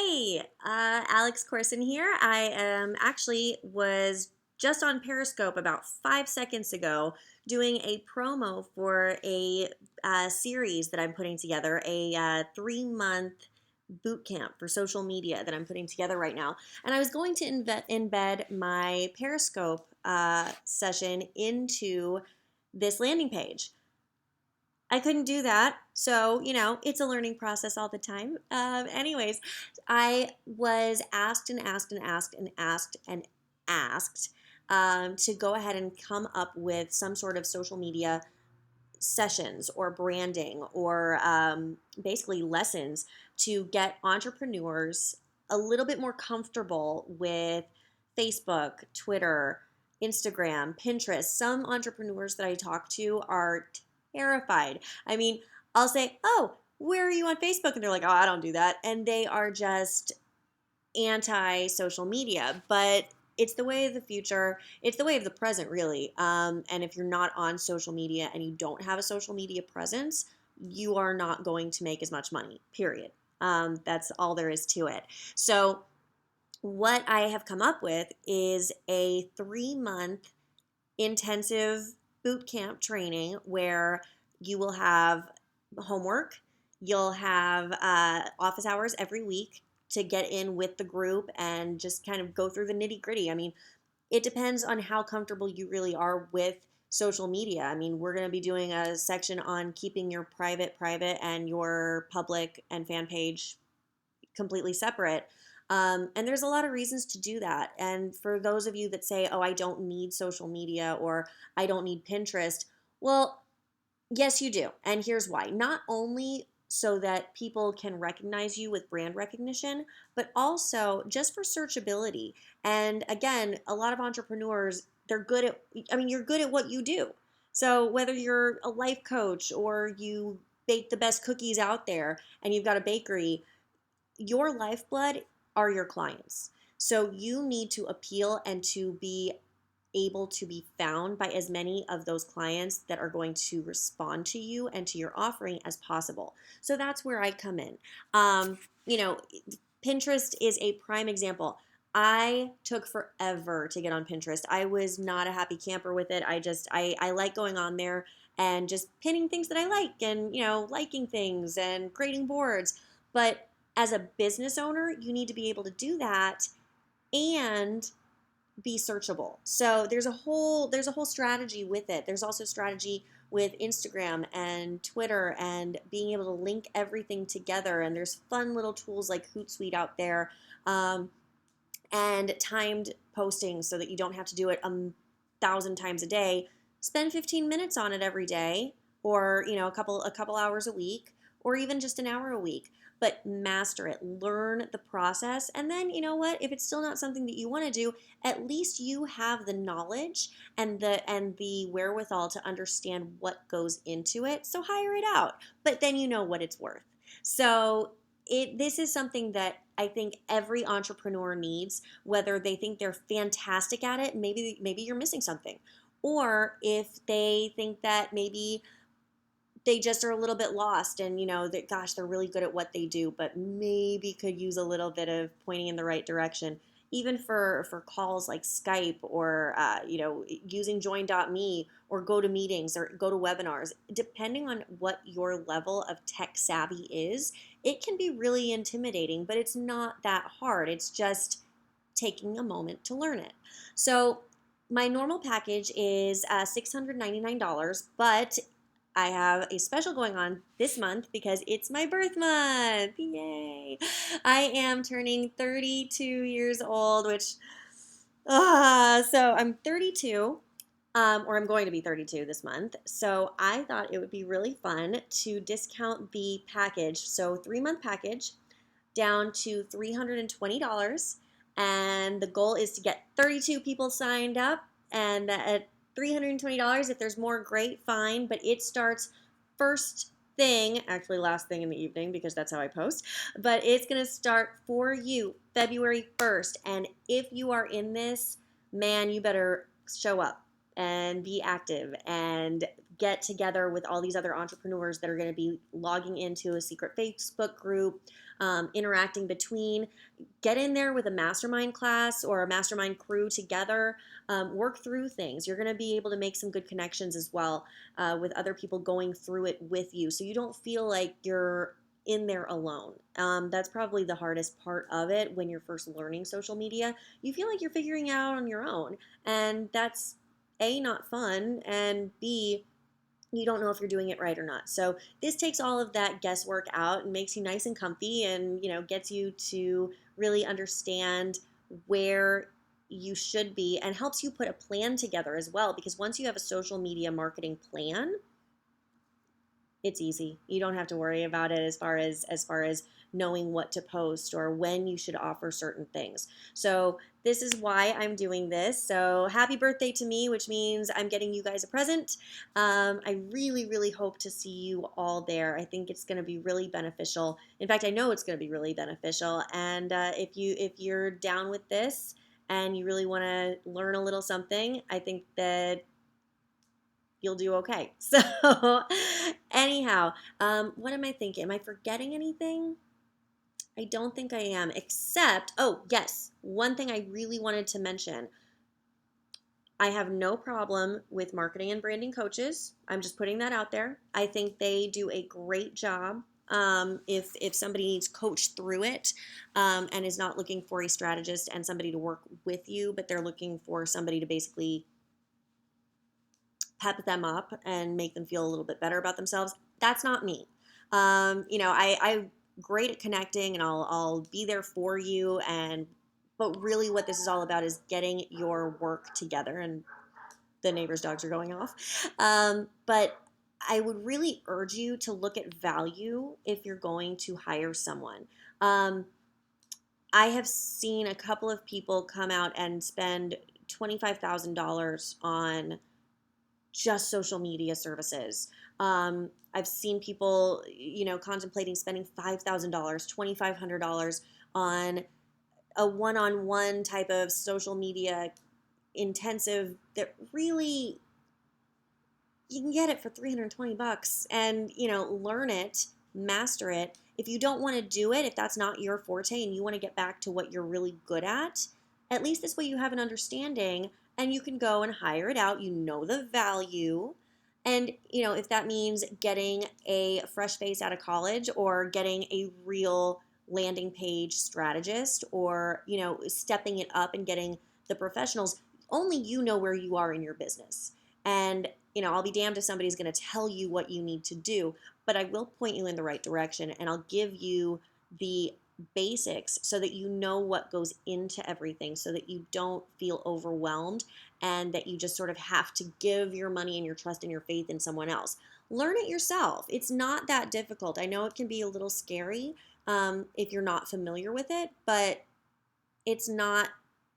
Hey, Alex Courson here. Was just on Periscope about 5 seconds ago doing a promo for a series that I'm putting together, a 3 month boot camp for social media that I'm putting together right now. And I was going to embed my Periscope session into this landing page. I couldn't do that. So, it's a learning process all the time. Anyways, I was asked and asked and asked and asked and asked to go ahead and come up with some sort of social media sessions or branding or basically lessons to get entrepreneurs a little bit more comfortable with Facebook, Twitter, Instagram, Pinterest. Some entrepreneurs that I talk to are terrified. I mean, I'll say, "Oh, where are you on Facebook?" And they're like, "Oh, I don't do that." And they are just anti social media, but it's the way of the future. It's the way of the present, really. And if you're not on social media and you don't have a social media presence, you are not going to make as much money, period. That's all there is to it. So, what I have come up with is a 3 month intensive boot camp training where you will have homework, you'll have office hours every week to get in with the group and just kind of go through the nitty gritty. I mean, it depends on how comfortable you really are with social media. I mean, we're going to be doing a section on keeping your private and your public and fan page completely separate. And there's a lot of reasons to do that. And for those of you that say, "Oh, I don't need social media," or "I don't need Pinterest," well, yes, you do. And here's why. Not only so that people can recognize you with brand recognition, but also just for searchability. And again, a lot of entrepreneurs, you're good at what you do. So whether you're a life coach or you bake the best cookies out there and you've got a bakery, your lifeblood are your clients. So you need to appeal and to be able to be found by as many of those clients that are going to respond to you and to your offering as possible. So that's where I come in. Um, you know, Pinterest is a prime example. I took forever to get on Pinterest. I was not a happy camper with it. I like going on there and just pinning things that I like and, liking things and creating boards. But as a business owner, you need to be able to do that and be searchable. So there's a whole strategy with it. There's also strategy with Instagram and Twitter and being able to link everything together. And there's fun little tools like Hootsuite out there, and timed posting so that you don't have to do it 1,000 times a day. Spend 15 minutes on it every day, or a couple hours a week, or even just an hour a week. But master it, learn the process, and then you know what? If it's still not something that you want to do, at least you have the knowledge and the wherewithal to understand what goes into it. So hire it out, but then you know what it's worth. So this is something that I think every entrepreneur needs, whether they think they're fantastic at it, maybe you're missing something, or if they think that maybe they just are a little bit lost and that, gosh, they're really good at what they do, but maybe could use a little bit of pointing in the right direction. Even for calls like Skype, or using join.me or go to meetings or go to webinars, depending on what your level of tech savvy is, it can be really intimidating, but it's not that hard. It's just taking a moment to learn it. So my normal package is $699, but I have a special going on this month because it's my birth month. Yay! I am turning 32 years old, so I'm 32, or I'm going to be 32 this month. So I thought it would be really fun to discount the package. So 3 month package down to $320. And the goal is to get 32 people signed up. And at $320, if there's more, great, fine. But it starts first thing, actually last thing in the evening because that's how I post. But it's going to start for you February 1st. And if you are in this, man, you better show up and be active and get together with all these other entrepreneurs that are going to be logging into a secret Facebook group, interacting between. Get in there with a mastermind class or a mastermind crew together. Work through things. You're going to be able to make some good connections as well with other people going through it with you, so you don't feel like you're in there alone. That's probably the hardest part of it when you're first learning social media. You feel like you're figuring it out on your own, and that's A, not fun, and B, you don't know if you're doing it right or not. So this takes all of that guesswork out and makes you nice and comfy, and gets you to really understand where you should be, and helps you put a plan together as well, because once you have a social media marketing plan, it's easy. You don't have to worry about it as far as knowing what to post or when you should offer certain things. So this is why I'm doing this. So happy birthday to me, which means I'm getting you guys a present. I really, really hope to see you all there. I think it's going to be really beneficial. In fact, I know it's going to be really beneficial. And if you're down with this and you really want to learn a little something, I think that you'll do okay. So anyhow, what am I thinking? Am I forgetting anything? I don't think I am, except, oh, yes, one thing I really wanted to mention. I have no problem with marketing and branding coaches. I'm just putting that out there. I think they do a great job. If somebody needs coached through it, and is not looking for a strategist and somebody to work with you, but they're looking for somebody to basically pep them up and make them feel a little bit better about themselves, that's not me. I'm great at connecting, and I'll be there for you. But really, what this is all about is getting your work together. And the neighbor's dogs are going off. But I would really urge you to look at value if you're going to hire someone. I have seen a couple of people come out and spend $25,000 on just social media services. I've seen people, contemplating spending $5,000, $2,500 on a one-on-one type of social media intensive that really you can get it for $320 and, learn it, master it. If you don't want to do it, if that's not your forte and you want to get back to what you're really good at least this way you have an understanding and you can go and hire it out. You know the value. And, if that means getting a fresh face out of college or getting a real landing page strategist or, stepping it up and getting the professionals, only you know where you are in your business. And, I'll be damned if somebody's going to tell you what you need to do, but I will point you in the right direction, and I'll give you the basics so that you know what goes into everything, so that you don't feel overwhelmed and that you just sort of have to give your money and your trust and your faith in someone else. Learn it yourself. It's not that difficult. I know it can be a little scary if you're not familiar with it, but it's not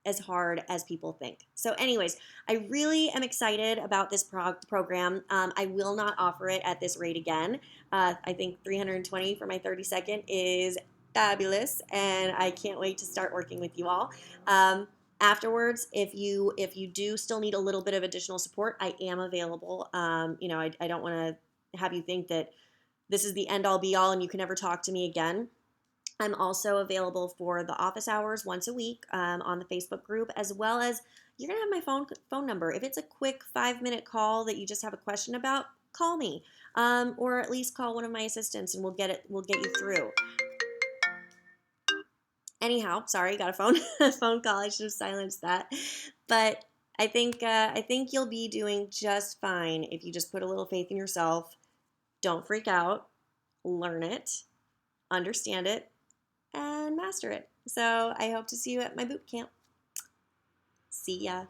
as hard as people think. So anyways, I really am excited about this program. I will not offer it at this rate again. I think $320 for my 30-second is fabulous, and I can't wait to start working with you all. Afterwards, if you do still need a little bit of additional support, I am available. I don't want to have you think that this is the end all be all and you can never talk to me again. I'm also available for the office hours once a week on the Facebook group, as well as you're going to have my phone number. If it's a quick 5-minute call that you just have a question about, call me, or at least call one of my assistants, and we'll get you through. Anyhow, sorry, got a phone call. I should have silenced that. But I think you'll be doing just fine if you just put a little faith in yourself. Don't freak out. Learn it, understand it, and master it. So I hope to see you at my boot camp. See ya.